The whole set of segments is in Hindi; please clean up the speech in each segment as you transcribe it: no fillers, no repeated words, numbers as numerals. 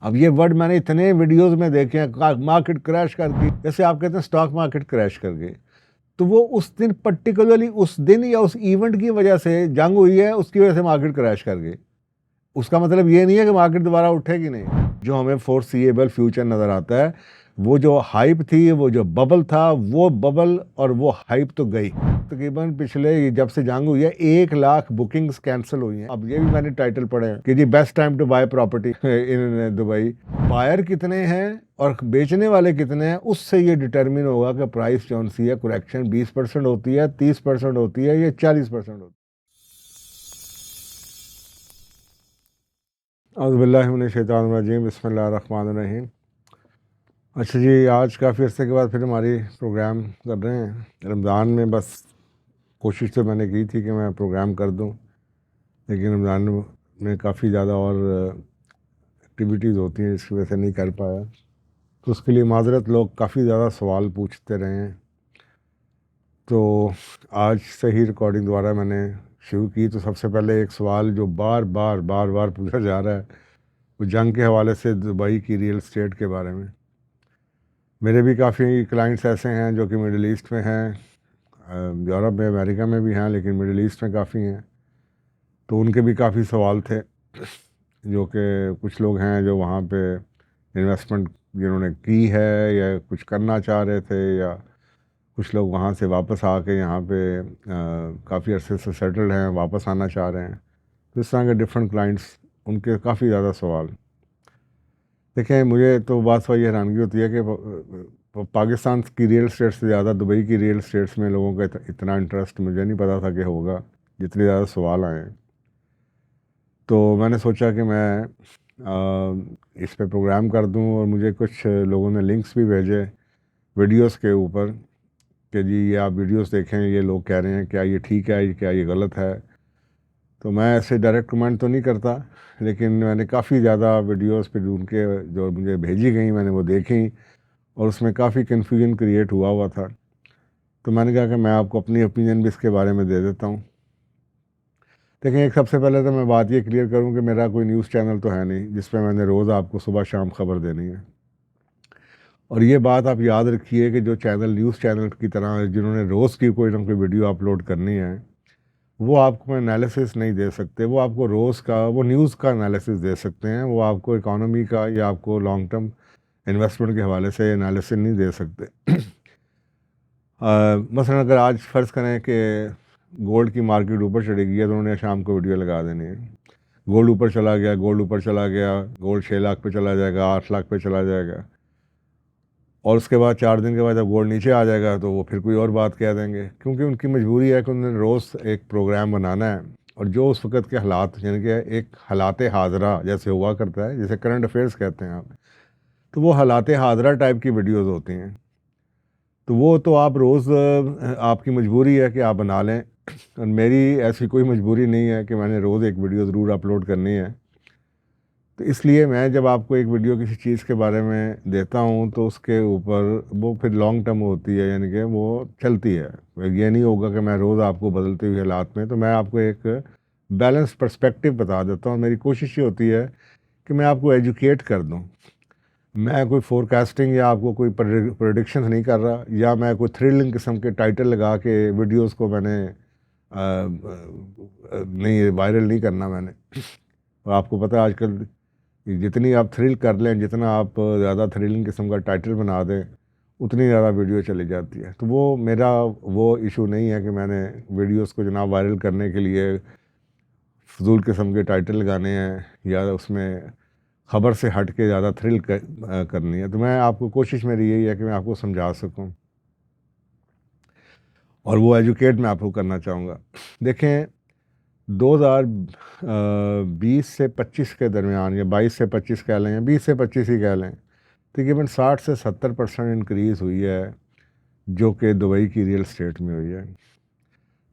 अब ये वर्ड मैंने इतने वीडियोस में देखे हैं, मार्केट क्रैश कर गई, जैसे आप कहते हैं स्टॉक मार्केट क्रैश कर गई। तो वो उस दिन पर्टिकुलरली उस दिन या उस इवेंट की वजह से जंग हुई है, उसकी वजह से मार्केट क्रैश कर गई। उसका मतलब ये नहीं है कि मार्केट दोबारा उठेगी नहीं। जो हमें फोरसीएबल फ्यूचर नज़र आता है, वो जो हाइप थी, वो जो बबल था, वो बबल और वो हाइप तो गई। तकरीबन पिछले जब से जंग हुई है 1 लाख बुकिंग्स कैंसिल हुई हैं। अब ये भी मैंने टाइटल पढ़े हैं कि जी best time to buy property in Dubai. Buyer कितने हैं और बेचने वाले कितने हैं, उससे ये डिटरमिन होगा कि प्राइस कौन सी है। करेक्शन 20% होती है, 30% होती है, या 40% होती है। औज़ुबिल्लाहिमिनश्शैतानिर्रजीम, बिस्मिल्लाहिर्रहमानिर्रहीम। अच्छा जी, आज काफ़ी अर्से के बाद फिर हमारी प्रोग्राम कर रहे हैं। रमज़ान में बस कोशिश तो मैंने की थी कि मैं प्रोग्राम कर दूं, लेकिन रमज़ान में काफ़ी ज़्यादा और एक्टिविटीज़ होती हैं, जिसकी वजह से नहीं कर पाया। तो उसके लिए माज़रत, लोग काफ़ी ज़्यादा सवाल पूछते रहे हैं। तो आज से ही रिकॉर्डिंग द्वारा मैंने शुरू की। तो सबसे पहले एक सवाल जो बार बार बार बार पूछा जा रहा है, वो जंग के हवाले से दुबई की रियल एस्टेट के बारे में। मेरे भी काफ़ी क्लाइंट्स ऐसे हैं जो कि मिडिल ईस्ट में हैं, यूरोप में, अमेरिका में भी हैं, लेकिन मिडिल ईस्ट में काफ़ी हैं। तो उनके भी काफ़ी सवाल थे, जो कि कुछ लोग हैं जो वहाँ पे इन्वेस्टमेंट जिन्होंने की है या कुछ करना चाह रहे थे, या कुछ लोग वहाँ से वापस आके यहाँ पे काफ़ी अरसे से सेटल्ड हैं, वापस आना चाह रहे हैं। तो इस तरह के डिफरेंट क्लाइंट्स, उनके काफ़ी ज़्यादा सवाल। देखें, मुझे तो बात वही हैरानगी होती है कि पाकिस्तान की रियल स्टेट से ज़्यादा दुबई की रियल स्टेट्स में लोगों का इतना इंटरेस्ट मुझे नहीं पता था कि होगा, जितने ज़्यादा सवाल आए हैं। तो मैंने सोचा कि मैं इस पे प्रोग्राम कर दूं, और मुझे कुछ लोगों ने लिंक्स भी भेजे वीडियोस के ऊपर कि जी ये आप वीडियोस देखें, ये लोग कह रहे हैं, क्या ये ठीक है, क्या ये गलत है। तो मैं ऐसे डायरेक्ट कमेंट तो नहीं करता, लेकिन मैंने काफ़ी ज़्यादा वीडियोस फिर उनके जो मुझे भेजी गई मैंने वो देखी, और उसमें काफ़ी कन्फ्यूजन क्रिएट हुआ था। तो मैंने कहा कि मैं आपको अपनी ओपिनियन भी इसके बारे में दे देता हूँ। देखें, एक सबसे पहले तो मैं बात ये क्लियर करूँ कि मेरा कोई न्यूज़ चैनल तो है नहीं जिस पे मैंने रोज़ आपको सुबह शाम खबर देनी है। और ये बात आप याद रखिए कि जो चैनल न्यूज़ चैनल की तरह जिन्होंने रोज़ की कोई ना कोई वीडियो अपलोड करनी है, वो आपको एनालिसिस नहीं दे सकते। वो आपको रोज़ का वो न्यूज़ का एनालिसिस दे सकते हैं, वो आपको इकॉनमी का या आपको लॉन्ग टर्म इन्वेस्टमेंट के हवाले से एनालिसिस नहीं दे सकते। मसलन अगर आज फ़र्ज़ करें कि गोल्ड की मार्केट ऊपर चढ़ी गई है, तो उन्होंने शाम को वीडियो लगा देनी है। गोल्ड ऊपर चला गया, गोल्ड ऊपर चला गया, गोल्ड 6 लाख पे चला जाएगा, 8 लाख पे चला जाएगा। और उसके बाद 4 दिन के बाद जब गोल्ड नीचे आ जाएगा, तो वो फिर कोई और बात कह देंगे, क्योंकि उनकी मजबूरी है कि उन्होंने रोज़ एक प्रोग्राम बनाना है। और जो उस वक़्त के हालात, यानी कि एक हालात हाज़रा जैसे हुआ करता है, जैसे करंट अफेयर्स कहते हैं आप, तो वो हालात हाज़रा टाइप की वीडियोज़ होती हैं। तो वो तो आप रोज़ आपकी मजबूरी है कि आप बना लें, और मेरी ऐसी कोई मजबूरी नहीं है कि मैंने रोज़ एक वीडियो ज़रूर अपलोड करनी है। तो इसलिए मैं जब आपको एक वीडियो किसी चीज़ के बारे में देता हूँ, तो उसके ऊपर वो फिर लॉन्ग टर्म होती है, यानी कि वो चलती है। ये नहीं होगा कि मैं रोज़ आपको बदलते हुए हालात में, तो मैं आपको एक बैलेंस पर्सपेक्टिव बता देता हूँ। मेरी कोशिश ये होती है कि मैं आपको एजुकेट कर दूँ। मैं कोई फोरकास्टिंग या आपको कोई प्रेडिक्शन नहीं कर रहा, या मैं कोई थ्रिलिंग किस्म के टाइटल लगा के वीडियोस को मैंने नहीं, वायरल नहीं करना मैंने। और आपको पता है आजकल जितनी आप थ्रिल कर लें, जितना आप ज़्यादा थ्रिलिंग किस्म का टाइटल बना दें, उतनी ज़्यादा वीडियो चली जाती है। तो वो मेरा वो इशू नहीं है कि मैंने वीडियोस को जनाब वायरल करने के लिए फजूल किस्म के टाइटल लगाने हैं, या उसमें ख़बर से हट के ज़्यादा करनी है। तो मैं आपको कोशिश मेरी यही है कि मैं आपको समझा सकूं, और वो एजुकेट मैं आपको करना चाहूँगा। देखें, 2020 से 25 के दरमियान, या 22 से 25 कह लें, या 20 से 25 ही कह लें, तकरीबन 60 से 70% इंक्रीज़ हुई है जो कि दुबई की रियल स्टेट में हुई है।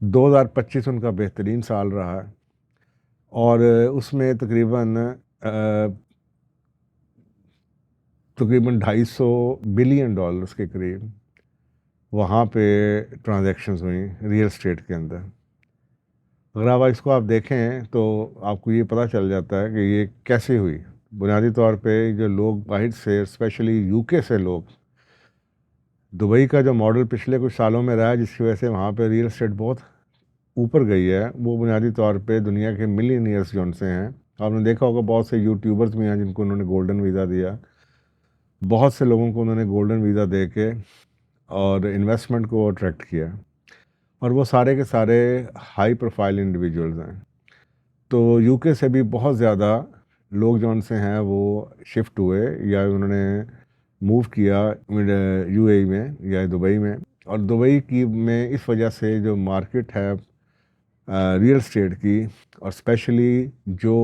2025 उनका बेहतरीन साल रहा है, और उसमें तकरीबन तकरीबन $250 बिलियन के करीब वहाँ पे ट्रांजैक्शंस हुई रियल स्टेट के अंदर। अगर आप इसको आप देखें तो आपको ये पता चल जाता है कि ये कैसे हुई। बुनियादी तौर पे जो लोग बाहर से, स्पेशली यूके से लोग, दुबई का जो मॉडल पिछले कुछ सालों में रहा है जिसकी वजह से वहाँ पे रियल एस्टेट बहुत ऊपर गई है, वो बुनियादी तौर पे दुनिया के मिलियनियर्स जो उनसे हैं। आपने देखा होगा बहुत से यूट्यूबर्स भी हैं जिनको उन्होंने गोल्डन वीज़ा दिया, बहुत से लोगों को उन्होंने गोल्डन वीज़ा दे के और इन्वेस्टमेंट को अट्रैक्ट किया, और वो सारे के सारे हाई प्रोफाइल इंडिविजुअल्स हैं। तो यूके से भी बहुत ज़्यादा लोग जो उनसे हैं वो शिफ्ट हुए या उन्होंने मूव किया यूएई में या दुबई में। और दुबई की में इस वजह से जो मार्केट है रियल एस्टेट की, और स्पेशली जो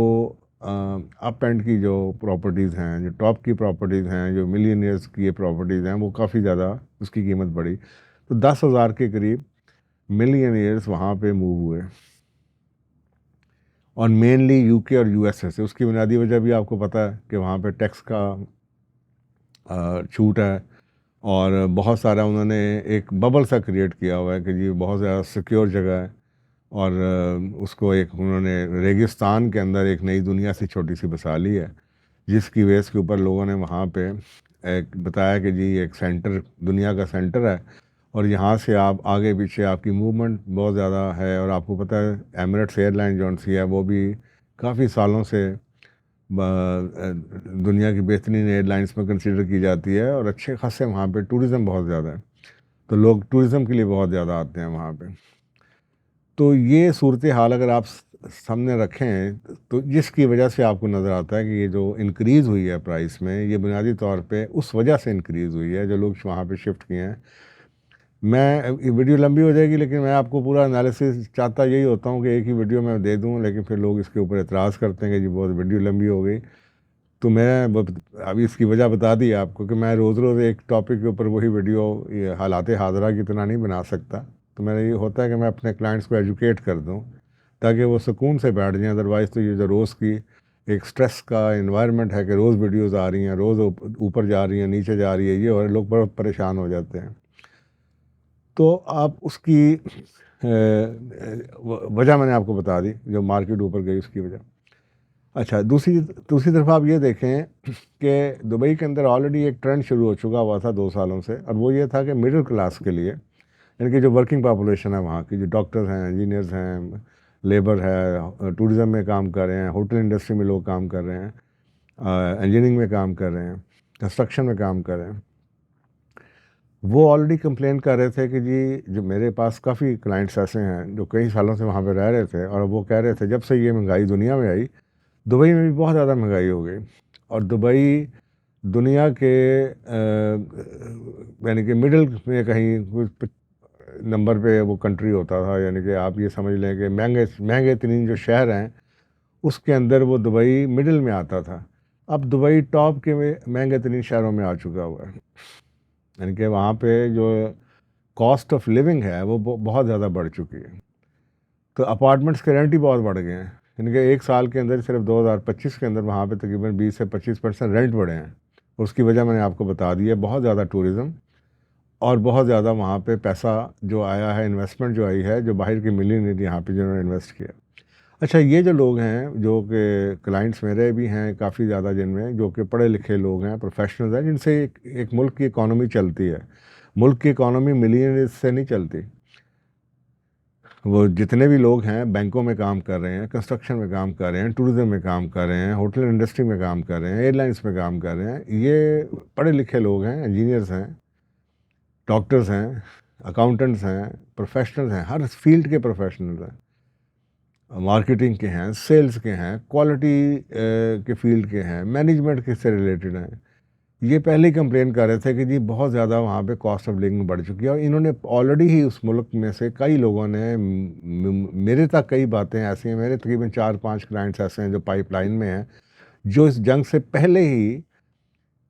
अप एंड की जो प्रॉपर्टीज़ हैं, जो टॉप की प्रॉपर्टीज़ हैं, जो मिलियनियर्स की ये प्रॉपर्टीज़ हैं, वो काफ़ी ज़्यादा उसकी कीमत बढ़ी। तो 10,000 के करीब मिलियनियर्स वहाँ पे मूव हुए, और मेनली यूके और यूएसए से। उसकी बुनियादी वजह भी आपको पता है कि वहाँ पे टैक्स का छूट है, और बहुत सारा उन्होंने एक बबल सा क्रिएट किया हुआ है कि जी बहुत ज़्यादा सिक्योर जगह है, और उसको एक उन्होंने रेगिस्तान के अंदर एक नई दुनिया सी छोटी सी बसा ली है, जिसकी बेस के ऊपर लोगों ने वहाँ पे एक बताया कि जी एक सेंटर, दुनिया का सेंटर है, और यहाँ से आप आगे पीछे आपकी मूवमेंट बहुत ज़्यादा है। और आपको पता है एमिरेट्स एयरलाइन जो सी है वो भी काफ़ी सालों से दुनिया की बेहतरीन एयरलाइंस में कंसिडर की जाती है, और अच्छे खासे वहाँ पे टूरिज़्म बहुत ज़्यादा है, तो लोग टूरिज़्म के लिए बहुत ज़्यादा आते हैं वहाँ पे। तो ये सूरत हाल अगर आप सामने रखें तो जिसकी वजह से आपको नज़र आता है कि ये जो इंक्रीज़ हुई है प्राइस में, ये बुनियादी तौर पे उस वजह से इंक्रीज़ हुई है जो लोग वहाँ पे शिफ्ट किए हैं। मैं ये वीडियो लंबी हो जाएगी, लेकिन मैं आपको पूरा एनालिसिस चाहता यही होता हूँ कि एक ही वीडियो में दे दूँ, लेकिन फिर लोग इसके ऊपर एतराज़ करते हैं कि जी बहुत वीडियो लंबी हो गई। तो मैं अभी इसकी वजह बता दी आपको कि मैं रोज़ रोज़ एक टॉपिक के ऊपर वही वीडियो ये हालात हाज़िरा की तरह नहीं बना सकता। तो मेरा ये होता है कि मैं अपने क्लाइंट्स को एजुकेट कर दूँ ताकि वो सुकून से बैठ जाएं। अदरवाइज़ तो ये जो रोज़ की एक स्ट्रेस का इन्वायरमेंट है कि रोज़ वीडियोज़ आ रही हैं, रोज़ ऊपर जा रही हैं, नीचे जा रही है, ये और लोग बहुत परेशान हो जाते हैं। तो आप उसकी वजह मैंने आपको बता दी, जो मार्केट ऊपर गई उसकी वजह। अच्छा, दूसरी दूसरी तरफ आप ये देखें कि दुबई के अंदर ऑलरेडी एक ट्रेंड शुरू हो चुका हुआ था 2 सालों से, और वो ये था कि मिडिल क्लास के लिए, यानी कि जो वर्किंग पॉपुलेशन है वहाँ की, जो डॉक्टर्स हैं, इंजीनियर्स हैं, लेबर है, टूरिज़्म में काम कर रहे हैं, होटल इंडस्ट्री में लोग काम कर रहे हैं, इंजीनियरिंग में काम कर रहे हैं, कंस्ट्रक्शन में काम कर रहे हैं, वो ऑलरेडी कंप्लेन कर रहे थे कि जी जो मेरे पास काफ़ी क्लाइंट्स ऐसे हैं जो कई सालों से वहाँ पे रह रहे थे, और वो कह रहे थे जब से ये महंगाई दुनिया में आई, दुबई में भी बहुत ज़्यादा महंगाई हो गई, और दुबई दुनिया के यानी कि मिडिल में कहीं कुछ नंबर पे वो कंट्री होता था। यानी कि आप ये समझ लें कि महंगे महंगे तरीन जो शहर हैं उसके अंदर वो दुबई मिडिल में आता था। अब दुबई टॉप के महंगे तरीन शहरों में आ चुका हुआ है। यानी कि वहाँ पे जो कॉस्ट ऑफ लिविंग है वो बहुत ज़्यादा बढ़ चुकी है। तो अपार्टमेंट्स के रेंट ही बहुत बढ़ गए हैं। यानी कि एक साल के अंदर सिर्फ 2025 के अंदर वहाँ पे तकरीबन 20 से 25% रेंट बढ़े हैं। उसकी वजह मैंने आपको बता दी है, बहुत ज़्यादा टूरिज़्म, और बहुत ज़्यादा वहाँ पे पैसा जो आया है, इन्वेस्टमेंट जो आई है, जो बाहर के मिलियनेयर यहाँ पे जिन्होंने इन्वेस्ट किया। अच्छा, ये जो लोग हैं जो कि क्लाइंट्स मेरे भी हैं काफ़ी ज़्यादा, जिनमें जो कि पढ़े लिखे लोग हैं, प्रोफेशनल्स हैं, जिनसे एक मुल्क की इकॉनमी चलती है। मुल्क की इकॉनमी मिलियन से नहीं चलती। वो जितने भी लोग हैं बैंकों में काम कर रहे हैं, कंस्ट्रक्शन में काम कर रहे हैं, टूरिज़्म में काम कर रहे हैं, होटल इंडस्ट्री में काम कर रहे हैं, एयरलाइंस में काम कर रहे हैं, ये पढ़े लिखे लोग हैं, इंजीनियर्स हैं, डॉक्टर्स हैं, अकाउंटेंट्स हैं, प्रोफेशनल्स हैं, हर फील्ड के प्रोफेशनल्स हैं, मार्केटिंग के हैं, सेल्स के हैं, क्वालिटी के फील्ड के हैं, मैनेजमेंट के से रिलेटेड हैं। ये पहले ही कंप्लेन कर रहे थे कि जी बहुत ज़्यादा वहाँ पे कॉस्ट ऑफ लिविंग बढ़ चुकी है, और इन्होंने ऑलरेडी ही उस मुल्क में से कई लोगों ने मेरे तक कई बातें ऐसी हैं, मेरे तकरीबन 4-5 क्लाइंट्स ऐसे हैं जो पाइपलाइन में हैं, जो इस जंग से पहले ही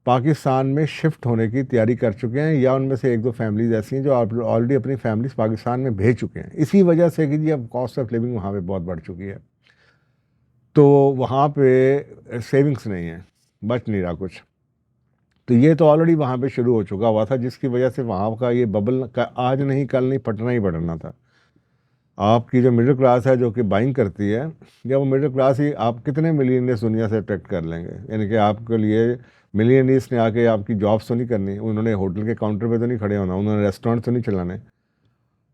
पाकिस्तान में शिफ्ट होने की तैयारी कर चुके हैं, या उनमें से 1-2 फैमिलीज ऐसी हैं जो ऑलरेडी अपनी फैमिलीज पाकिस्तान में भेज चुके हैं, इसी वजह से कि जी अब कॉस्ट ऑफ लिविंग वहाँ पे बहुत बढ़ चुकी है। तो वहाँ पे सेविंग्स नहीं है, बच नहीं रहा कुछ। तो ये तो ऑलरेडी वहाँ पे शुरू हो चुका हुआ था, जिसकी वजह से वहाँ का ये बबल का आज नहीं कल नहीं फटना ही पड़ना था। आपकी जो मिडिल क्लास है जो कि बाइंग करती है, या वो मिडिल क्लास ही आप कितने मिलियनियर्स दुनिया से अट्रैक्ट कर लेंगे। यानी कि आपके लिए मिलियनियर्स ने आके आपकी जॉब्स तो नहीं करनी, उन्होंने होटल के काउंटर पे तो नहीं खड़े होना, उन्होंने रेस्टोरेंट तो नहीं चलाने।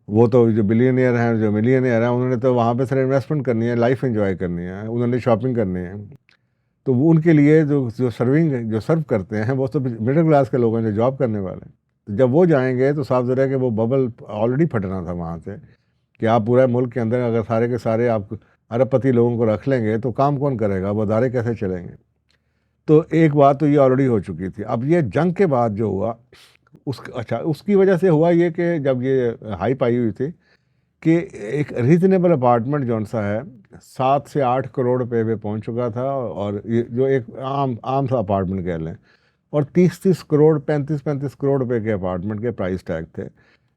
वो तो जो बिलियनियर हैं, जो मिलियनियर हैं, उन्होंने तो वहाँ पे सिर्फ इन्वेस्टमेंट करनी है, लाइफ एंजॉय करनी है, उन्होंने शॉपिंग करनी है। तो वो उनके लिए जो जो सर्व करते हैं वो तो मिडिल क्लास के लोग हैं जो जॉब करने वाले हैं। तो जब वो जाएंगे तो साफ ज़रा है कि वो बबल ऑलरेडी फटना था वहाँ से, कि आप पूरे मुल्क के अंदर अगर सारे के सारे आप अरबपति लोगों को रख लेंगे तो काम कौन करेगा, वो अदारे कैसे चलेंगे। तो एक बात तो ये ऑलरेडी हो चुकी थी। अब ये जंग के बाद जो हुआ उसकी वजह से हुआ ये कि जब ये हाइप आई हुई थी कि एक रीजनेबल अपार्टमेंट जौन सा है 7 से 8 करोड़ रुपए पे पहुंच चुका था, और ये जो एक आम आम सा अपार्टमेंट कह लें, और 30-30 करोड़ 35-35 करोड़ रुपए के अपार्टमेंट के प्राइस टैग थे,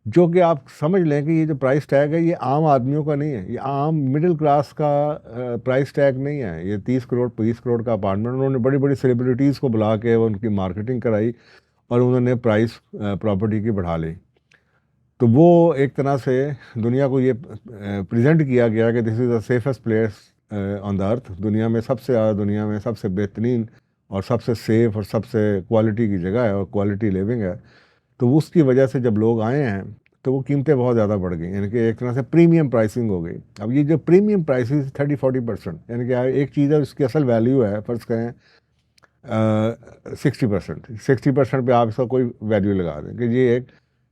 जो कि आप समझ लें कि ये जो प्राइस टैग है ये आम आदमियों का नहीं है, ये आम मिडिल क्लास का प्राइस टैग नहीं है। ये 30 करोड़ 20 करोड़ का अपार्टमेंट उन्होंने बड़ी बड़ी सेलिब्रिटीज़ को बुला के उनकी मार्केटिंग कराई और उन्होंने प्राइस प्रॉपर्टी की बढ़ा ली। तो वो एक तरह से दुनिया को ये प्रेजेंट किया गया कि this is the safest place on the earth. दुनिया में सबसे ज़्यादा, दुनिया में सबसे बेहतरीन और सबसे सेफ और सबसे क्वालिटी की जगह है और क्वालिटी लिविंग है। तो उसकी वजह से जब लोग आए हैं तो वो कीमतें बहुत ज़्यादा बढ़ गई, यानी कि एक तरह से प्रीमियम प्राइसिंग हो गई। अब ये जो प्रीमियम प्राइसिंग 30-40%, यानी कि एक चीज़ है उसकी असल वैल्यू है, फ़र्ज़ करें 60% पे आप इसका कोई वैल्यू लगा दें कि ये एक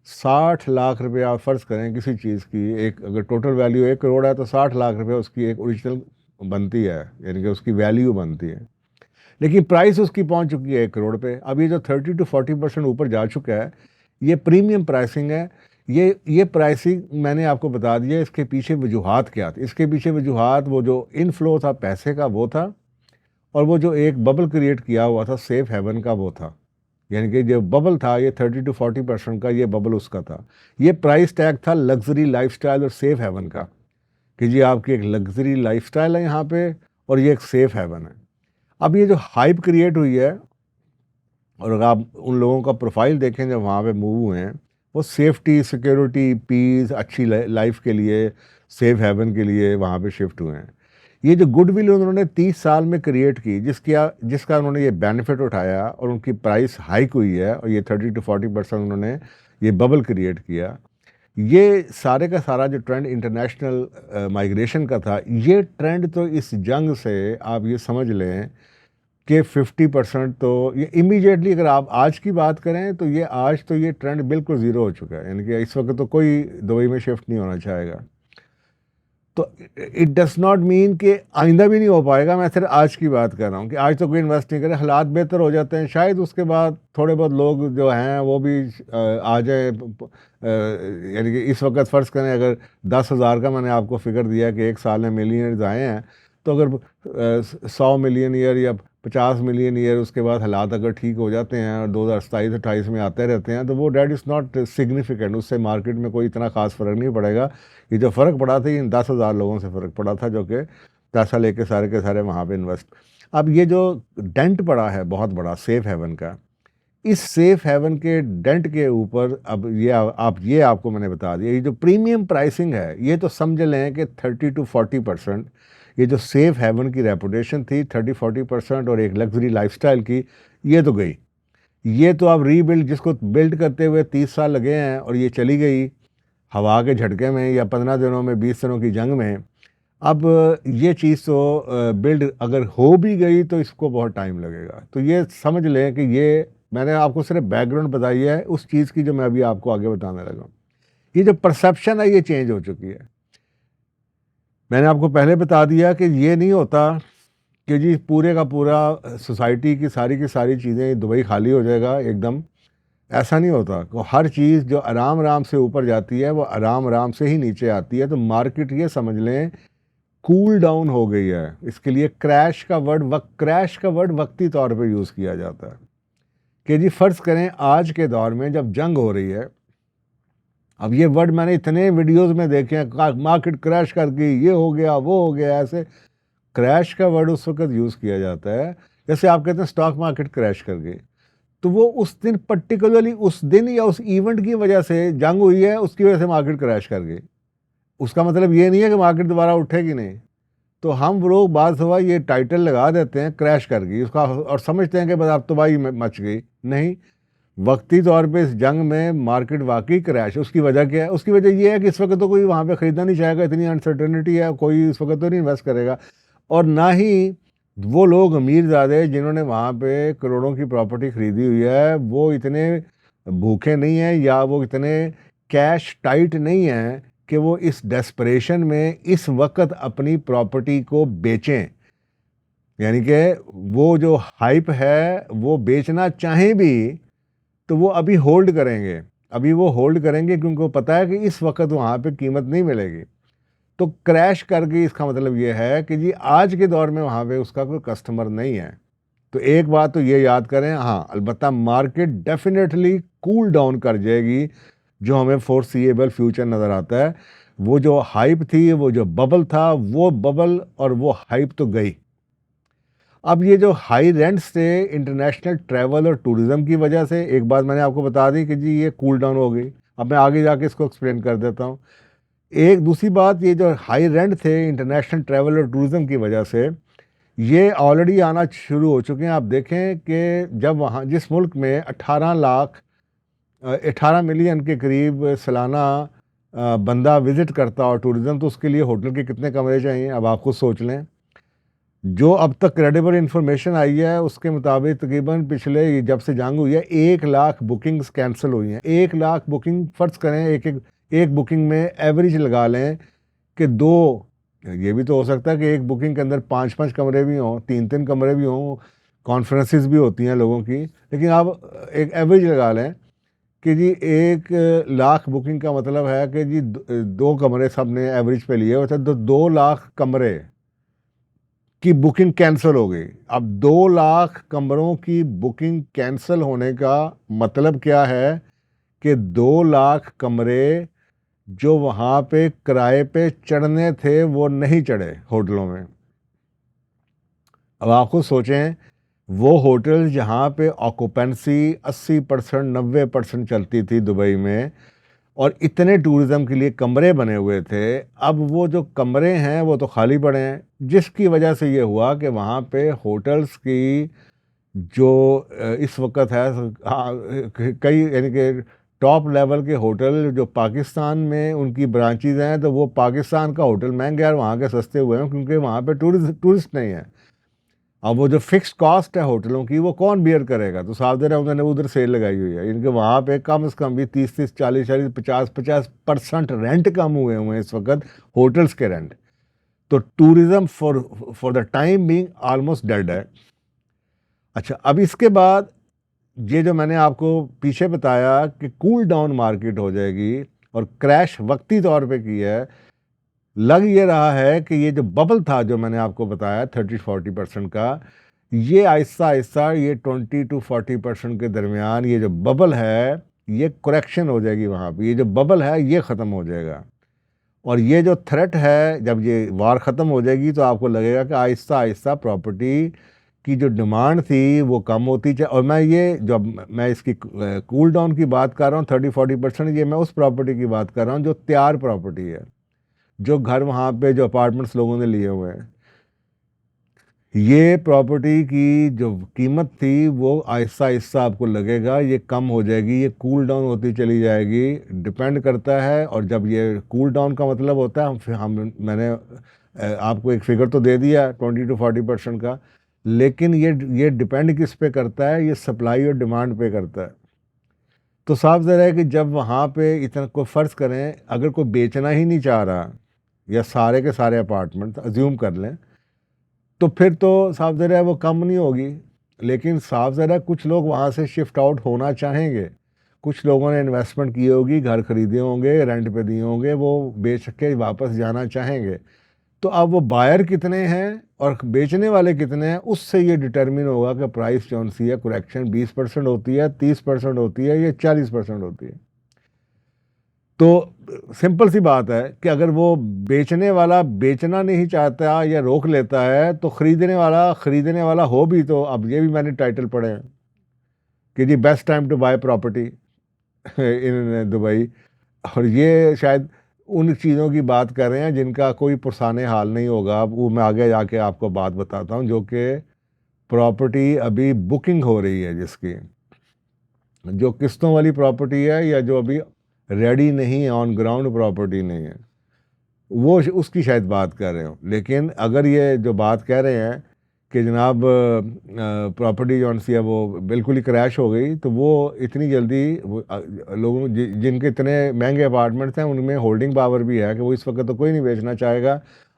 60 लाख रुपये आप फ़र्ज़ करें किसी चीज़ की, एक अगर टोटल वैल्यू 1 करोड़ है तो 60 लाख रुपये उसकी एक ओरिजिनल बनती है, यानी कि उसकी वैल्यू बनती है। लेकिन प्राइस उसकी पहुंच चुकी है 1 करोड़ पे। अब ये जो 30-40% ऊपर जा चुका है ये प्रीमियम प्राइसिंग है। ये प्राइसिंग मैंने आपको बता दिया, इसके पीछे वजूहात क्या थी। इसके पीछे वजूहात वो जो इनफ्लो था पैसे का वो था, और वो जो एक बबल क्रिएट किया हुआ था सेफ हेवन का वो था। यानी कि जो बबल था ये 30-40% का, ये बबल उसका था। ये प्राइस टैग था लग्जरी लाइफस्टाइल और सेफ हेवन का, कि जी आपकी एक लग्जरी लाइफस्टाइल है यहाँ पे और ये एक सेफ हेवन है। अब ये जो हाइप क्रिएट हुई है, और अगर आप उन लोगों का प्रोफाइल देखें जो वहाँ पे मूव हुए हैं, वो सेफ्टी, सिक्योरिटी, पीस, अच्छी लाइफ के लिए, सेफ हेवन के लिए वहाँ पे शिफ्ट हुए हैं। ये जो गुडविल उन्होंने 30 साल में क्रिएट की, जिसका उन्होंने ये बेनिफिट उठाया और उनकी प्राइस हाइक हुई है, और ये 30-40% उन्होंने ये बबल क्रिएट किया। ये सारे का सारा जो ट्रेंड इंटरनेशनल माइग्रेशन का था, ये ट्रेंड तो इस जंग से आप ये समझ लें कि 50% तो ये इमीडिएटली, अगर आप आज की बात करें तो ये आज तो ये ट्रेंड बिल्कुल ज़ीरो हो चुका है। यानी कि इस वक्त तो कोई दुबई में शिफ्ट नहीं होना चाहेगा। तो इट डस नॉट मीन कि आइंदा भी नहीं हो पाएगा। मैं सिर्फ आज की बात कर रहा हूँ कि आज तो कोई इन्वेस्ट नहीं करे, हालात बेहतर हो जाते हैं, शायद उसके बाद थोड़े बहुत लोग जो हैं वो भी आ जाए। यानी कि इस वक्त फ़र्ज़ करें अगर 10,000 का मैंने आपको फिगर दिया कि एक साल में मिलियनर्स आए हैं, तो अगर 100 मिलियन ईयर या 50 मिलियन ईयर उसके बाद हालात अगर ठीक हो जाते हैं और 2027-28 में आते रहते हैं, तो वो डेट इज़ नॉट सिग्निफिकेंट, उससे मार्केट में कोई इतना ख़ास फ़र्क नहीं पड़ेगा। ये जो फ़र्क पड़ा था इन 10,000 लोगों से फ़र्क पड़ा था जो कि पैसा लेके सारे के सारे वहाँ पे इन्वेस्ट। अब ये जो डेंट पड़ा है बहुत बड़ा सेफ हेवन का, इस सेफ हेवन के डेंट के ऊपर अब ये आपको मैंने बता दिया, ये जो प्रीमियम प्राइसिंग है ये तो समझ लें कि 30-40%, ये जो सेफ हेवन की रेपुटेशन थी 30-40% और एक लग्जरी लाइफस्टाइल की, ये तो गई। ये तो अब रीबिल्ड, जिसको बिल्ड करते हुए 30 साल लगे हैं और ये चली गई हवा के झटके में या 15 दिनों में, 20 दिनों की जंग में। अब ये चीज़ तो बिल्ड अगर हो भी गई तो इसको बहुत टाइम लगेगा। तो ये समझ लें कि ये मैंने आपको सिर्फ बैकग्राउंड बताई है उस चीज़ की जो मैं अभी आपको आगे बताने लगा हूँ। ये जो परसेप्शन है ये चेंज हो चुकी है। मैंने आपको पहले बता दिया कि ये नहीं होता कि जी पूरे का पूरा सोसाइटी की सारी चीज़ें दुबई खाली हो जाएगा एकदम, ऐसा नहीं होता। तो हर चीज़ जो आराम आराम से ऊपर जाती है वो आराम आराम से ही नीचे आती है। तो मार्केट ये समझ लें कूल डाउन हो गई है। इसके लिए क्रैश का वर्ड वक्ती तौर पे यूज़ किया जाता है कि जी फ़र्ज़ करें आज के दौर में जब जंग हो रही है, अब ये वर्ड मैंने इतने वीडियोस में देखे हैं, मार्केट क्रैश कर गई, ये हो गया वो हो गया, ऐसे क्रैश का वर्ड उस वक्त यूज़ किया जाता है जैसे आप कहते हैं स्टॉक मार्केट क्रैश कर गई। तो वो उस दिन पर्टिकुलरली उस दिन या उस इवेंट की वजह से जंग हुई है, उसकी वजह से मार्केट क्रैश कर गई। उसका मतलब ये नहीं है कि मार्केट दोबारा उठेगी नहीं। तो हम लोग बात हुआ ये टाइटल लगा देते हैं क्रैश कर गई उसका, और समझते हैं कि बस अब तो भाई मच गई। नहीं, वक्ती तौर पे इस जंग में मार्केट वाकई क्रैश। उसकी वजह क्या है? उसकी वजह ये है कि इस वक्त तो कोई वहाँ पे ख़रीदना नहीं चाहेगा, इतनी अनसर्टेनिटी है, कोई इस वक्त तो नहीं इन्वेस्ट करेगा। और ना ही वो लोग अमीर ज़्यादा जिन्होंने वहाँ पे करोड़ों की प्रॉपर्टी ख़रीदी हुई है, वो इतने भूखे नहीं हैं या वो इतने कैश टाइट नहीं हैं कि वो इस डेस्परेशन में इस वक्त अपनी प्रॉपर्टी को बेचें। यानी कि वो जो हाइप है वो बेचना चाहें भी तो वो अभी होल्ड करेंगे, अभी वो होल्ड करेंगे क्योंकि वो पता है कि इस वक्त वहाँ पे कीमत नहीं मिलेगी। तो क्रैश कर गई इसका मतलब ये है कि जी आज के दौर में वहाँ पे उसका कोई कस्टमर नहीं है। तो एक बात तो ये याद करें, हाँ अलबत्ता मार्केट डेफिनेटली कूल डाउन कर जाएगी, जो हमें फोरसीएबल फ्यूचर नज़र आता है। वो जो हाइप थी, वो जो बबल था, वो बबल और वो हाइप तो गई। अब ये जो हाई रेंट्स थे इंटरनेशनल ट्रैवल और टूरिज़्म की वजह से, एक बात मैंने आपको बता दी कि जी ये कूल डाउन हो गई। अब मैं आगे जाके इसको एक्सप्लेन कर देता हूँ। एक दूसरी बात, ये जो हाई रेंट थे इंटरनेशनल ट्रैवल और टूरिज़्म की वजह से, ये ऑलरेडी आना शुरू हो चुके हैं। आप देखें कि जब वहाँ जिस मुल्क में 18 मिलियन के करीब सालाना बंदा विज़िट करता और टूरिज़्म, तो उसके लिए होटल के कितने कमरे चाहिए? अब आप खुद सोच लें। जो अब तक क्रेडिबल इंफॉर्मेशन आई है उसके मुताबिक तकरीबन पिछले जब से जंग हुई है 1 लाख बुकिंग्स कैंसिल हुई हैं। 1 लाख बुकिंग, फ़र्ज़ करें एक बुकिंग में एवरेज लगा लें कि 2, ये भी तो हो सकता है कि एक बुकिंग के अंदर 5-5 कमरे भी हों, 3-3 कमरे भी हों, कॉन्फ्रेंसेस भी होती हैं लोगों की। लेकिन आप एक एवरेज लगा लें कि जी 1 लाख बुकिंग का मतलब है कि जी 2 कमरे सब ने एवरेज पे लिए, मतलब 2 लाख कमरे की बुकिंग कैंसिल हो गई। अब 2 लाख कमरों की बुकिंग कैंसिल होने का मतलब क्या है कि 2 लाख कमरे जो वहाँ पे किराए पे चढ़ने थे वो नहीं चढ़े होटलों में। अब आप खुद सोचें, वो होटल जहाँ पे ऑक्यूपेंसी 80% 90% चलती थी दुबई में, और इतने टूरिज़्म के लिए कमरे बने हुए थे, अब वो जो कमरे हैं वो तो खाली पड़े हैं, जिसकी वजह से ये हुआ कि वहाँ पे होटल्स की जो इस वक्त है, हाँ, कई यानी कि टॉप लेवल के होटल जो पाकिस्तान में उनकी ब्रांचेज हैं, तो वो पाकिस्तान का होटल महंगे और वहाँ के सस्ते हुए हैं क्योंकि वहाँ पे टूरिस्ट नहीं है। अब वो जो फिक्स्ड कॉस्ट है होटलों की वो कौन बियर करेगा? तो साफ ज़रा उन्होंने उधर सेल लगाई हुई है, इनके वहाँ पे कम से कम भी 30-30, 40-40, 50-50% रेंट कम हुए हैं इस वक्त होटल्स के रेंट। तो tourism for the time being almost dead है। अच्छा, अब इसके बाद ये जो मैंने आपको पीछे बताया कि कूल डाउन मार्केट हो जाएगी और क्रैश वक्ती तौर पे की है, लग ये रहा है कि ये जो बबल था जो मैंने आपको बताया 30-40% का, ये आहिस्ता आहिस्ता ये 20-40% के दरमियान ये जो बबल है ये करेक्शन हो जाएगी वहाँ पे। ये जो बबल है ये ख़त्म हो जाएगा, और ये जो थ्रेट है, जब ये वार ख़त्म हो जाएगी तो आपको लगेगा कि आहिस्ता आहिस्ता प्रॉपर्टी की जो डिमांड थी वो कम होती जाए। और जब मैं इसकी कूल डाउन की बात कर रहा हूँ 30-40%, ये मैं उस प्रॉपर्टी की बात कर रहा हूँ जो तैयार प्रॉपर्टी है, जो घर वहाँ पे जो अपार्टमेंट्स लोगों ने लिए हुए हैं। ये प्रॉपर्टी की जो कीमत थी वो आहिस्ता आहिस्ता आपको लगेगा ये कम हो जाएगी, ये कूल डाउन होती चली जाएगी। डिपेंड करता है, और जब ये कूल डाउन का मतलब होता है, मैंने आपको एक फिगर तो दे दिया 20-40% का, लेकिन ये डिपेंड किस पे करता है? ये सप्लाई और डिमांड पे करता है। तो साफ ज़रा है कि जब वहाँ पे इतना, कोई फ़र्ज़ करें अगर कोई बेचना ही नहीं चाह रहा या सारे के सारे अपार्टमेंट अज्यूम कर लें, तो फिर तो साफ ज़रा है वो कम नहीं होगी। लेकिन साफ ज़रा कुछ लोग वहाँ से शिफ्ट आउट होना चाहेंगे। कुछ लोगों ने इन्वेस्टमेंट की होगी, घर खरीदे होंगे, रेंट पे दिए होंगे, वो बेच के वापस जाना चाहेंगे। तो अब वो बायर कितने हैं और बेचने वाले कितने हैं, उससे ये डिटरमिन होगा कि प्राइस कौन सी है। करेक्शन 20% होती है, 30% होती है, या 40% होती है। तो सिंपल सी बात है कि अगर वो बेचने वाला बेचना नहीं चाहता या रोक लेता है, तो खरीदने वाला हो भी, तो अब ये भी मैंने टाइटल पढ़े हैं कि जी best time to buy property in Dubai, और ये शायद उन चीज़ों की बात कर रहे हैं जिनका कोई पुरसाने हाल नहीं होगा। अब वो मैं आगे जाके आपको बात बताता हूँ, जो कि प्रॉपर्टी अभी बुकिंग हो रही है, जिसकी जो किस्तों वाली प्रॉपर्टी है या जो अभी रेडी नहीं है, ऑन ग्राउंड प्रॉपर्टी नहीं है, वो उसकी शायद बात कर रहे हो। लेकिन अगर ये जो बात कह रहे हैं कि जनाब प्रॉपर्टी जो सी है वो बिल्कुल ही क्रैश हो गई, तो वो इतनी जल्दी लोगों जिनके इतने महंगे अपार्टमेंट्स हैं उनमें होल्डिंग पावर भी है कि वो इस वक्त तो कोई नहीं बेचना चाहेगा,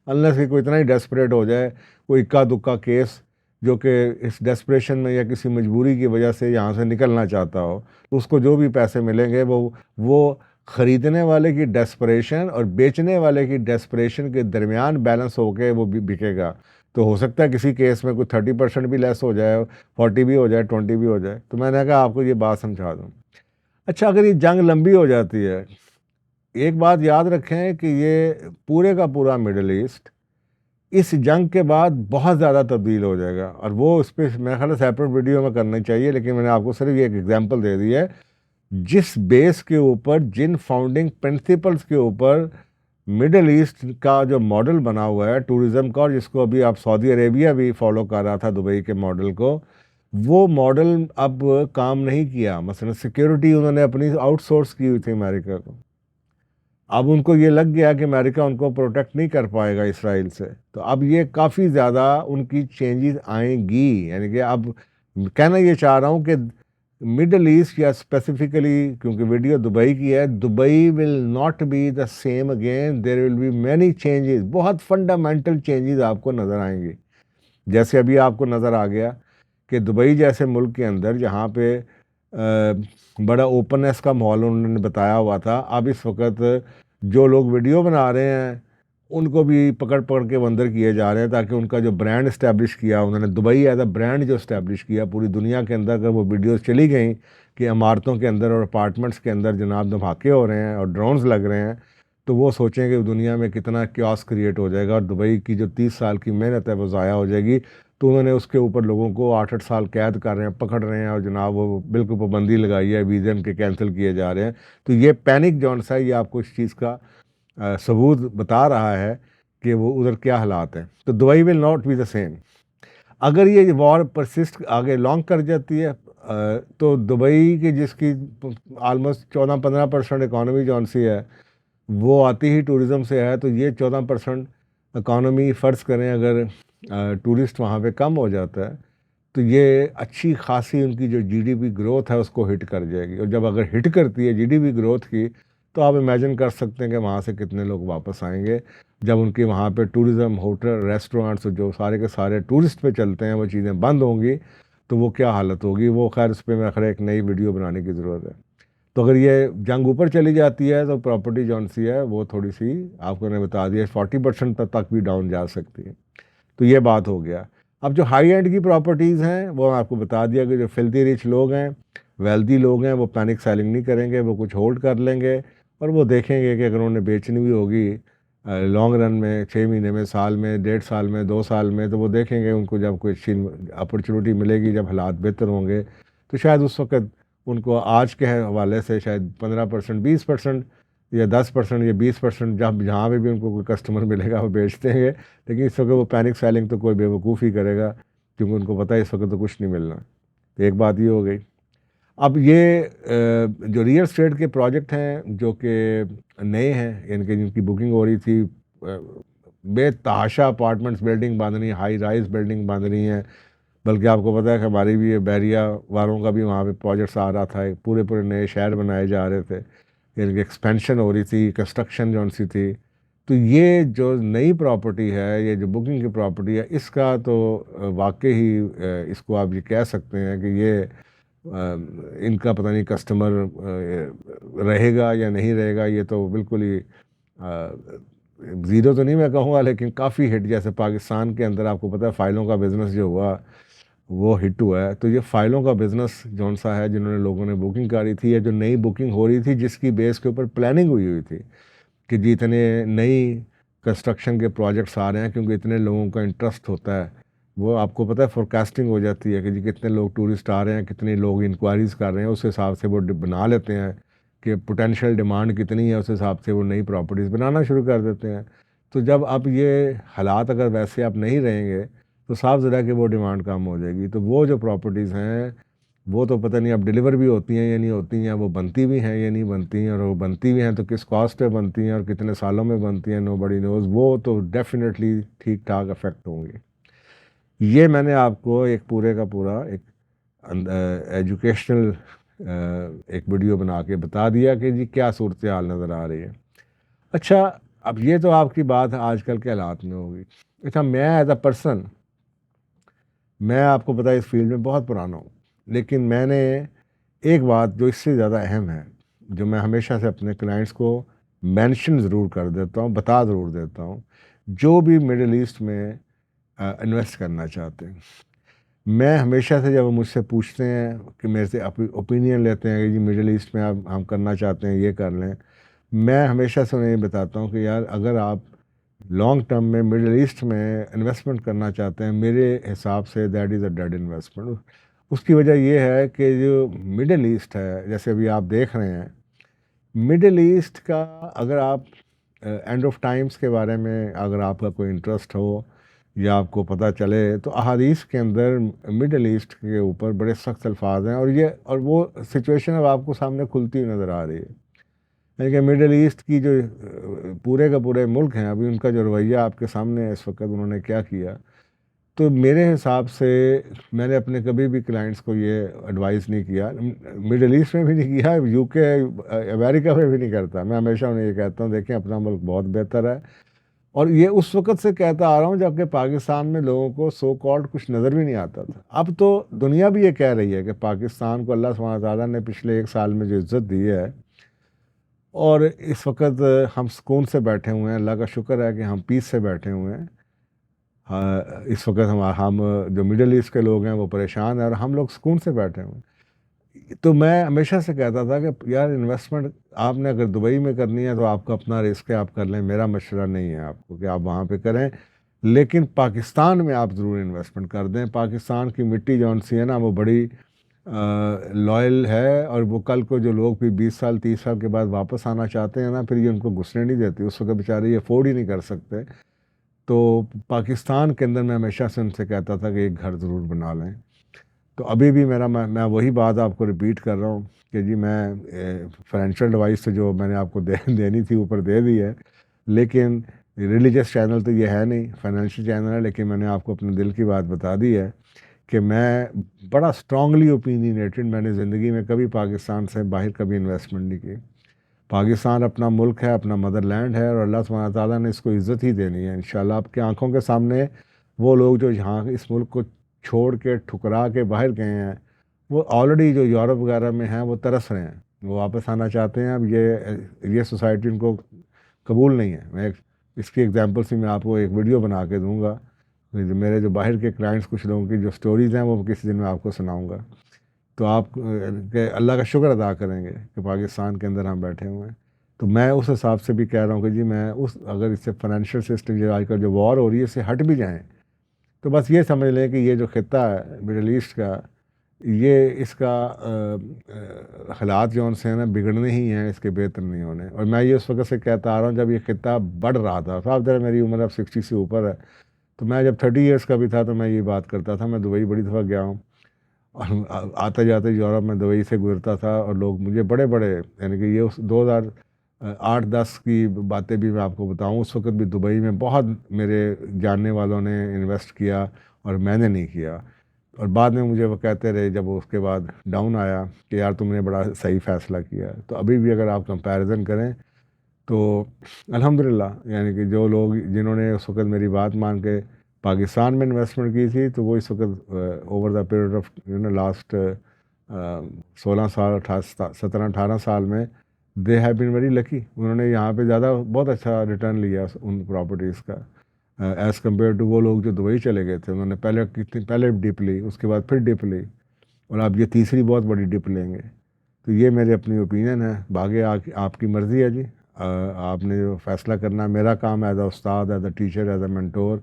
अनलेस कि कोई इतना ही डेस्परेट हो जाए, कोई इक्का दुक्का केस जो कि इस डेस्परेशन में या किसी मजबूरी की वजह से यहाँ से निकलना चाहता हो, तो उसको जो भी पैसे मिलेंगे वो ख़रीदने वाले की डेस्परेशन और बेचने वाले की डेस्परेशन के दरमियान बैलेंस होके वो भी बिकेगा। तो हो सकता है किसी केस में कोई 30% भी लेस हो जाए, 40 भी हो जाए, 20 भी हो जाए। तो मैंने कहा आपको ये बात समझा दूँ। अच्छा, अगर ये जंग लंबी हो जाती है, एक बात याद रखें कि ये पूरे का पूरा मिडल ईस्ट इस जंग के बाद बहुत ज़्यादा तब्दील हो जाएगा, और वो उस पर मेरे ख्याल सेपरेट वीडियो में करनी चाहिए, लेकिन मैंने आपको सिर्फ ये एक एग्जांपल दे दी है। जिस बेस के ऊपर, जिन फाउंडिंग प्रिंसिपल्स के ऊपर मिडल ईस्ट का जो मॉडल बना हुआ है टूरिज़्म का, और जिसको अभी आप सऊदी अरेबिया भी फॉलो कर रहा था दुबई के मॉडल को, वो मॉडल अब काम नहीं किया। मसलन सिक्योरिटी उन्होंने अपनी आउटसोर्स की हुई थी अमेरिका को। अब उनको ये लग गया कि अमेरिका उनको प्रोटेक्ट नहीं कर पाएगा इसराइल से, तो अब ये काफ़ी ज़्यादा उनकी चेंजेस आएंगी। यानी कि अब कहना ये चाह रहा हूँ कि मिडल ईस्ट, या स्पेसिफिकली क्योंकि वीडियो दुबई की है, Dubai will not be the same again, there will be many changes, बहुत फंडामेंटल चेंजेस आपको नज़र आएंगी। जैसे अभी आपको नज़र आ गया कि दुबई जैसे मुल्क के अंदर जहाँ पे बड़ा ओपननेस का माहौल उन्होंने बताया हुआ था, अब इस वक्त जो लोग वीडियो बना रहे हैं उनको भी पकड़ पकड़ के अंदर किए जा रहे हैं, ताकि उनका जो ब्रांड इस्टेब्लिश किया उन्होंने, दुबई एज अ ब्रांड जो इस्टेब्लिश किया पूरी दुनिया के अंदर, अगर वो वीडियोस चली गई कि इमारतों के अंदर और अपार्टमेंट्स के अंदर जनाब धमाके हो रहे हैं और ड्रोन्स लग रहे हैं, तो वो सोचें कि दुनिया में कितना क्यास क्रिएट हो जाएगा, और दुबई की जो 30 साल की मेहनत है वो ज़ाया हो जाएगी। तो उन्होंने उसके ऊपर लोगों को 8-8 साल कैद कर रहे हैं, पकड़ रहे हैं, और जनाब वो बिल्कुल पाबंदी लगाई है, वीज़े उनके कैंसिल किए जा रहे हैं। तो ये पैनिक जौन सा है, ये आपको इस चीज़ का सबूत बता रहा है कि वो उधर क्या हालात हैं। तो Dubai will not be the same. अगर ये वॉर परसिस्ट आगे लॉन्ग कर जाती है, तो दुबई की जिसकी आलमोस्ट 14-15% इकॉनमी जौन सी है वो आती ही टूरिज़म से है, तो ये 14% इकॉनमी फ़र्ज़ करें अगर टूरिस्ट वहाँ पे कम हो जाता है, तो ये अच्छी खासी उनकी जो जीडीपी ग्रोथ है उसको हिट कर जाएगी। और जब अगर हिट करती है जीडीपी ग्रोथ की, तो आप इमेजिन कर सकते हैं कि वहाँ से कितने लोग वापस आएंगे। जब उनके वहाँ पे टूरिज़्म, होटल, रेस्टोरेंट्स जो सारे के सारे टूरिस्ट पे चलते हैं, वो चीज़ें बंद होंगी, तो वो क्या हालत होगी। वो खैर उस पर मेरा खैर एक नई वीडियो बनाने की ज़रूरत है। तो अगर ये जंग ऊपर चली जाती है तो प्रॉपर्टी जौन सी है वो थोड़ी सी, आपको मैंने बता दिया, 40% तक भी डाउन जा सकती है। तो ये बात हो गया। अब जो हाई एंड की प्रॉपर्टीज़ हैं वो आपको बता दिया कि जो फिल्दी रिच लोग हैं, वेल्दी लोग हैं, वो पैनिक सेलिंग नहीं करेंगे, वो कुछ होल्ड कर लेंगे, और वो देखेंगे कि अगर उन्हें बेचनी भी होगी लॉन्ग रन में, 6 महीने में, साल में, 1.5 साल में, 2 साल में, तो वो देखेंगे उनको जब कोई अच्छी अपॉर्चुनिटी मिलेगी, जब हालात बेहतर होंगे, तो शायद उस वक्त उनको आज के हवाले से शायद 15%, 20% या 10% या 20%, जब जहाँ पे भी उनको कोई कस्टमर मिलेगा वो बेच देंगे। लेकिन इस वक्त वो पैनिक सेलिंग तो कोई बेवकूफ़ी करेगा, क्योंकि उनको पता है इस वक्त तो कुछ नहीं मिलना। तो एक बात ये हो गई। अब ये जो रियल स्टेट के प्रोजेक्ट हैं जो कि नए हैं, यानी कि जिनकी बुकिंग हो रही थी, बेतहाशा अपार्टमेंट्स बिल्डिंग बन रही हैं, हाई राइज बिल्डिंग बन रही हैं। बल्कि आपको पता है कि हमारी भी ये बहरिया वालों का भी वहाँ पे प्रोजेक्ट्स आ रहा था, पूरे पूरे नए शहर बनाए जा रहे थे, यानी कि एक्सपेंशन हो रही थी, कंस्ट्रक्शन जौन सी थी। तो ये जो नई प्रॉपर्टी है, ये जो बुकिंग की प्रॉपर्टी है, इसका तो वाकई ही इसको आप ये कह सकते हैं कि ये इनका पता नहीं कस्टमर रहेगा या नहीं रहेगा। ये तो बिल्कुल ही ज़ीरो तो नहीं मैं कहूँगा, लेकिन काफ़ी हिट। जैसे पाकिस्तान के अंदर आपको पता है फ़ाइलों का बिज़नेस जो हुआ वो हिट हुआ है, तो ये फ़ाइलों का बिज़नेस जौन सा है, जिन्होंने लोगों ने बुकिंग करी थी, या जो नई बुकिंग हो रही थी जिसकी बेस के ऊपर प्लानिंग हुई हुई थी कि जी इतने नई कंस्ट्रक्शन के प्रोजेक्ट्स आ रहे हैं, क्योंकि इतने लोगों का इंटरेस्ट होता है, वो आपको पता है फोरकास्टिंग हो जाती है कि जी कितने लोग टूरिस्ट आ रहे हैं, कितने लोग इंक्वायरीज़ कर रहे हैं, उस हिसाब से वो बना लेते हैं कि पोटेंशियल डिमांड कितनी है, उस हिसाब से वो नई प्रॉपर्टीज़ बनाना शुरू कर देते हैं। तो जब अब ये हालात अगर वैसे आप नहीं रहेंगे तो साफ ज़रा कि वो डिमांड कम हो जाएगी। तो वो जो प्रॉपर्टीज़ हैं वो तो पता नहीं अब डिलीवर भी होती हैं या नहीं होती हैं, वो बनती भी हैं या नहीं बनती हैं, और वो बनती भी हैं तो किस कॉस्ट पे बनती हैं और कितने सालों में बनती हैं, नो बडी नोज़। वो तो डेफिनेटली ठीक ठाक अफेक्ट होंगे। ये मैंने आपको एक पूरे का पूरा एक एजुकेशनल एक वीडियो बना के बता दिया कि जी क्या सूरत हाल नज़र आ रही है। अच्छा, अब ये तो आपकी बात आजकल के हालात में होगी। अच्छा, मैं एज अ पर्सन, मैं आपको पता है इस फील्ड में बहुत पुराना हूँ, लेकिन मैंने एक बात जो इससे ज़्यादा अहम है, जो मैं हमेशा से अपने क्लाइंट्स को मेंशन ज़रूर कर देता हूँ, बता ज़रूर देता हूँ, जो भी मिडिल ईस्ट में इन्वेस्ट करना चाहते हैं, मैं हमेशा से जब वो मुझसे पूछते हैं कि मेरे से ओपिनियन लेते हैं कि जी मिडिल ईस्ट में आप हम करना चाहते हैं, ये कर लें, मैं हमेशा से उन्हें ये बताता हूँ कि यार अगर आप लॉन्ग टर्म में मिडिल ईस्ट में इन्वेस्टमेंट करना चाहते हैं, मेरे हिसाब say that is a dead investment. उसकी वजह ये है कि जो मिडिल ईस्ट है, जैसे अभी आप देख रहे हैं, मिडिल ईस्ट का अगर आप एंड ऑफ टाइम्स के बारे में अगर आपका कोई इंटरेस्ट हो या आपको पता चले तो अहादीस के अंदर मिडिल ईस्ट के ऊपर बड़े सख्त अल्फाज हैं, और वो सिचुएशन अब आपको सामने खुलती हुई नज़र आ रही है। यानी कि मिडिल ईस्ट की जो पूरे का पूरे मुल्क हैं, अभी उनका जो रवैया आपके सामने है इस वक्त, उन्होंने क्या किया, तो मेरे हिसाब से मैंने अपने कभी भी क्लाइंट्स को ये एडवाइस नहीं किया, मिडिल ईस्ट में भी नहीं किया, यूके अमेरिका में भी नहीं करता। मैं हमेशा उन्हें ये कहता हूँ देखें अपना मुल्क बहुत बेहतर है, और ये उस वक़्त से कहता आ रहा हूँ जबकि पाकिस्तान में लोगों को सो कॉल्ड कुछ नज़र भी नहीं आता था। अब तो दुनिया भी ये कह रही है कि पाकिस्तान को अल्लाह सुब्हानहू व तआला ने पिछले 1 साल में जो इज़्ज़त दी है, और इस वक़्त हम सुकून से बैठे हुए हैं, अल्लाह का शुक्र है कि हम पीस से बैठे हुए हैं। हाँ, इस वक़्त हम जो मिडल ईस्ट के लोग हैं वो परेशान हैं और हम लोग सुकून से बैठे हुए हैं। तो मैं हमेशा से कहता था कि यार इन्वेस्टमेंट आपने अगर दुबई में करनी है तो आपका अपना रिस्क है, आप कर लें, मेरा मशवरा नहीं है आपको कि आप वहाँ पे करें, लेकिन पाकिस्तान में आप ज़रूर इन्वेस्टमेंट कर दें। पाकिस्तान की मिट्टी जौन सी है ना, वो बड़ी लॉयल है, और वो कल को जो लोग फिर 20 साल 30 साल के बाद वापस आना चाहते हैं ना, फिर ये उनको घुसने नहीं देती। उस वक्त बेचारे ये अफोर्ड ही नहीं कर सकते। तो पाकिस्तान के अंदर मैं हमेशा से उनसे कहता था कि एक घर ज़रूर बना लें। तो अभी भी मैं वही बात आपको रिपीट कर रहा हूँ कि जी मैं फाइनेंशियल एडवाइस तो जो मैंने आपको देनी थी ऊपर दे दी है, लेकिन रिलीजियस चैनल तो ये है नहीं, फाइनेंशियल चैनल है, लेकिन मैंने आपको अपने दिल की बात बता दी है कि मैं बड़ा स्ट्रांगली ओपिनियनेटेड, मैंने ज़िंदगी में कभी पाकिस्तान से बाहर कभी इन्वेस्टमेंट नहीं की। पाकिस्तान अपना मुल्क है, अपना मदरलैंड है, और अल्लाह सुब्हानहू व तआला ने इसको इज़्ज़त ही देनी है इंशाल्लाह। आपकी आंखों के सामने वो लोग जो यहाँ इस मुल्क को छोड़ के ठुकरा के बाहर गए हैं, वो ऑलरेडी जो यूरोप वगैरह में हैं वो तरस रहे हैं, वो वापस आना चाहते हैं। अब ये सोसाइटी उनको कबूल नहीं है। इसकी एग्जांपल से मैं आपको एक वीडियो बना के दूंगा, मेरे जो बाहर के क्लाइंट्स कुछ लोगों की जो स्टोरीज़ हैं वो किसी दिन मैं आपको सुनाऊंगा, तो आप के अल्लाह का शुक्र अदा करेंगे कि पाकिस्तान के अंदर हम बैठे हुए हैं। तो मैं उस हिसाब से भी कह रहा हूँ कि जी मैं अगर इससे फाइनेंशियल सिस्टम जो आजकल जो वॉर हो रही है इससे हट भी जाएं, तो बस ये समझ लें कि ये जो खित्ता है मिडल ईस्ट का, ये इसका हालात जो उनसे हैं ना बिगड़ने ही हैं, इसके बेहतर नहीं होने। और मैं ये उस वक्त से कहता आ रहा हूँ जब ये खित्ता बढ़ रहा था, साफ ज़रा मेरी उम्र अब 60 से ऊपर है, तो मैं जब 30 ईयर्स का भी था तो मैं ये बात करता था। मैं दुबई बड़ी दफ़ा गया हूँ, और आते जाते यूरोप में दुबई से गुजरता था, और लोग मुझे बड़े बड़े, यानी कि ये उस 2008-10 की बातें भी मैं आपको बताऊं, उस वक्त भी दुबई में बहुत मेरे जानने वालों ने इन्वेस्ट किया और मैंने नहीं किया। और बाद में मुझे वो कहते रहे जब उसके बाद डाउन आया कि यार तुमने बड़ा सही फ़ैसला किया। तो अभी भी अगर आप कंपैरिजन करें तो अल्हम्दुलिल्लाह, यानी कि जो लोग जिन्होंने उस वक्त मेरी बात मान के पाकिस्तान में इन्वेस्टमेंट की थी, तो वो इस वक्त over the period of last 16 साल 17-18 साल में they have been very lucky. उन्होंने यहाँ पे ज़्यादा बहुत अच्छा रिटर्न लिया उन प्रॉपर्टीज़ का एज़ कम्पेयर टू वो लोग जो दुबई चले गए थे। उन्होंने पहले डिप ली, उसके बाद फिर डिप ली, और अब ये तीसरी बहुत बड़ी डिप लेंगे। तो ये मेरी अपनी ओपिनियन है, बाकी आपकी मर्ज़ी है जी। आपने जो फ़ैसला करना, मेरा काम एज अ उस्ताद, as a teacher, as a mentor,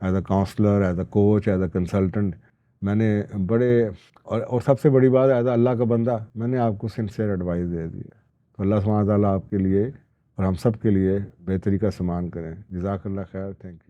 as a counsellor, as a coach, as a consultant, मैंने बड़े और सबसे बड़ी बात एज अ अल्लाह का बंदा मैंने आपको सिंसियर एडवाइस दे दी है। तो अल्लाह सुब्हानहू व तआला आपके लिए और हम सब के लिए बेहतरी का सामान करें। जज़ाकल्लाह खैर, थैंक यू।